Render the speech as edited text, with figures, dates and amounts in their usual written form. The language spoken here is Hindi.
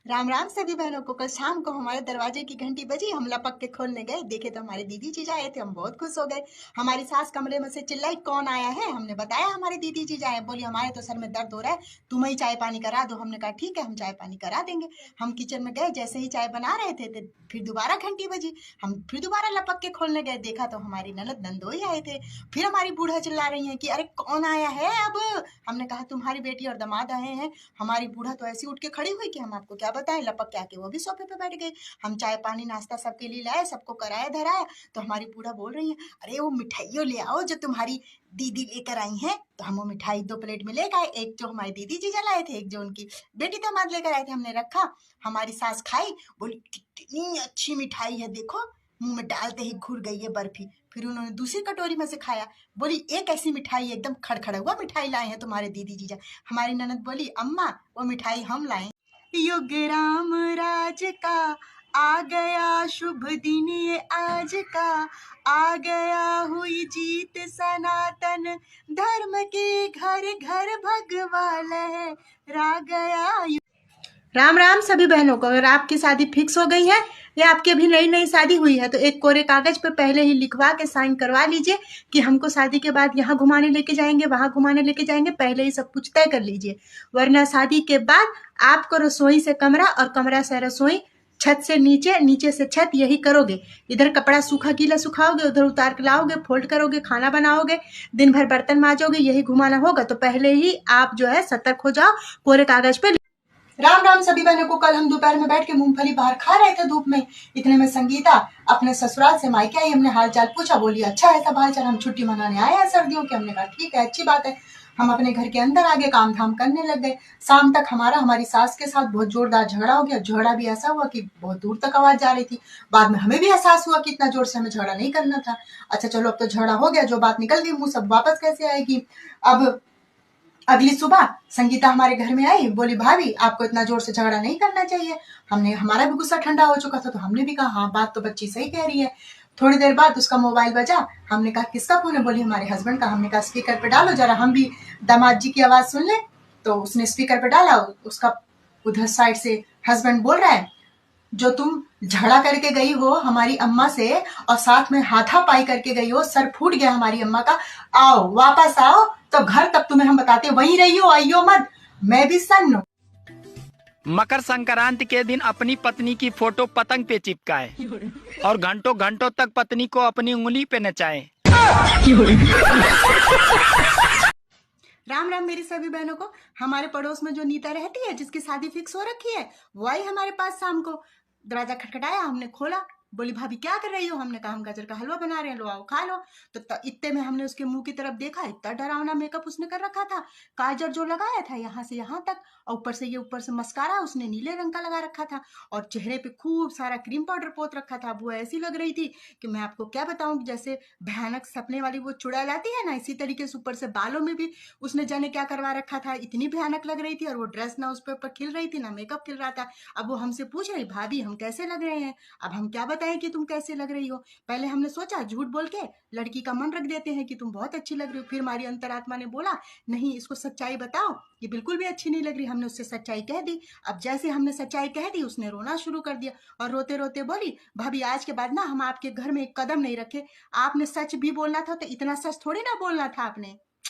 राम राम सभी बहनों को। कल शाम को हमारे दरवाजे की घंटी बजी, हम लपक के खोलने गए, देखे तो हमारे दीदी जीजा आए थे। हम बहुत खुश हो गए। हमारी सास कमरे में से चिल्लाई, कौन आया है? हमने बताया हमारे दीदी जीजा आए। बोली हमारे तो सर में दर्द हो रहा है, तुम ही चाय पानी करा दो। हमने कहा ठीक है, हम चाय पानी करा देंगे। हम किचन में गए, जैसे ही चाय बना रहे थे तो फिर दोबारा घंटी बजी। हम फिर दोबारा लपक के खोलने गए, देखा तो हमारी ननद नंदोई आए थे। फिर हमारी बूढ़ा चिल्ला रही है कि अरे कौन आया है अब? हमने कहा तुम्हारी बेटी और दामाद आए हैं। हमारी बूढ़ा तो ऐसी उठ के खड़ी हुई कि हम आपको क्या बताएं, लपक के आके वो भी सोफे पे बैठ गई। हम चाय पानी नाश्ता सबके लिए लाए, सबको कराया धराया। तो हमारी बूढ़ा बोल रही है, अरे वो मिठाइयों ले आओ जो तुम्हारी दीदी लेकर आई हैं। तो हम वो मिठाई 2 प्लेट में लेकर आए, एक जो हमारी दीदी जीजा लाए थे, एक जो उनकी बेटी दामाद लेकर आए थे। हमने रखा, हमारी सास खाई, बोली कितनी अच्छी मिठाई है, देखो। मुंह में डालते ही घुल गई है बर्फी। फिर उन्होंने दूसरी कटोरी में से खाया, बोली एक ऐसी मिठाई एकदम खड़खड़ा हुआ मिठाई लाए हैं तुम्हारे दीदी जीजा। हमारी ननद बोली अम्मा वो मिठाई हम लाए। युग राम राज का आ गया शुभ दिन ये आज का, आ गया हुई जीत सनातन धर्म के घर घर भगवा लहरा गया। राम राम सभी बहनों को। अगर आपकी शादी फिक्स हो गई है या आपकी अभी नई नई शादी हुई है तो एक कोरे कागज पे पहले ही लिखवा के साइन करवा लीजिए कि हमको शादी के बाद यहाँ घुमाने लेके जाएंगे, वहां घुमाने लेके जाएंगे। पहले ही सब कुछ तय कर लीजिए, वरना शादी के बाद आपको रसोई से कमरा और कमरा से रसोई, छत से नीचे, नीचे से छत, यही करोगे। इधर कपड़ा सूखा गीला सुखाओगे, उधर उतार के लाओगे, फोल्ड करोगे, खाना बनाओगे, दिन भर बर्तन मांजोगे, यही घुमाना होगा। तो पहले ही आप जो है सतर्क हो जाओ, कोरे कागज पे। राम राम सभी बहनों को। कल हम दोपहर में बैठ के मूंगफली बाहर खा रहे थे धूप में, इतने में संगीता अपने ससुराल से मायके आई। हमने हाल चाल पूछा, बोली अच्छा है सब हाल चाल, हम छुट्टी मनाने आए हैं सर्दियों की। हमने कहा ठीक है, अच्छी बात है। हम अपने घर के अंदर आगे काम धाम करने लग गए। शाम तक हमारी सास के साथ बहुत जोरदार झगड़ा हो गया। झगड़ा भी ऐसा हुआ कि बहुत दूर तक आवाज जा रही थी। बाद में हमें भी एहसास हुआ कि इतना जोर से हमें झगड़ा नहीं करना था। अच्छा चलो, अब तो झगड़ा हो गया, जो बात निकल गई मुंह सब वापस कैसे आएगी। अब अगली सुबह संगीता हमारे घर में आई, बोली भाभी आपको इतना जोर से झगड़ा नहीं करना चाहिए। हमारा भी गुस्सा ठंडा हो चुका था, तो हमने भी कहा हाँ बात तो बच्ची सही कह रही है। थोड़ी देर बाद उसका मोबाइल बजा। हमने कहा किसका फोन है? बोली हमारे हस्बैंड का। हमने कहा स्पीकर पे डालो जरा, हम भी दामाद जी की आवाज सुन ले। तो उसने स्पीकर पे डाला, उसका उधर साइड से हस्बैंड बोल रहा है, जो तुम झगड़ा करके गई हो हमारी अम्मा से और साथ में हाथापाई करके गई हो, सर फूट गया हमारी अम्मा का, आओ वापस आओ, तो घर तब तुम्हें हम बताते, वहीं रहियो, आइयो मत, मैं भी सन्न हूं। मकर संक्रांति के दिन अपनी पत्नी की फोटो पतंग पे चिपकाए और घंटों घंटों तक पत्नी को अपनी उंगली पे नचाए। राम राम मेरी सभी बहनों को। हमारे पड़ोस में जो नीता रहती है, जिसकी शादी फिक्स हो रखी है, वो आई हमारे पास शाम को। दरवाजा खटखटाया, हमने खोला, बोली भाभी क्या कर रही हो? हमने कहा हम गाजर का हलवा बना रहे हैं, लो आओ खा लो। तो इतने में हमने उसके मुंह की तरफ देखा, इतना डरावना मेकअप उसने कर रखा था। काजल जो लगाया था यहाँ से यहाँ तक, और ऊपर से मस्कारा उसने नीले रंग का लगा रखा था, और चेहरे पे खूब सारा क्रीम पाउडर पोत रखा था। वो ऐसी लग रही थी कि मैं आपको क्या बताऊं, जैसे भयानक सपने वाली वो चुड़ैल आती है ना, इसी तरीके से ऊपर से बालों में भी उसने जाने क्या करवा रखा था। इतनी भयानक लग रही थी, और वो ड्रेस ना उस पर ऊपर खिल रही थी ना मेकअप खिल रहा था। अब वो हमसे पूछ रही, भाभी हम कैसे लग रहे हैं? अब हम क्या बताएं कि तुम कैसे लग रही हो। पहले हमने सोचा झूठ बोल के लड़की का मन रख देते हैं कि तुम बहुत अच्छी लग रही हो। फिर हमारी अंतरात्मा ने बोला नहीं, इसको सच्चाई बताओ, ये बिल्कुल भी अच्छी नहीं लग रही। हमने उससे सच्चाई कह दी। अब जैसे हमने सच्चाई कह दी, उसने रोना शुरू कर दिया और रोते रोते बोली, भाभी आज के बाद ना हम आपके घर में एक कदम नहीं रखे। आपने सच भी बोलना था, तो इतना सच थोड़ी ना बोलना था आपने।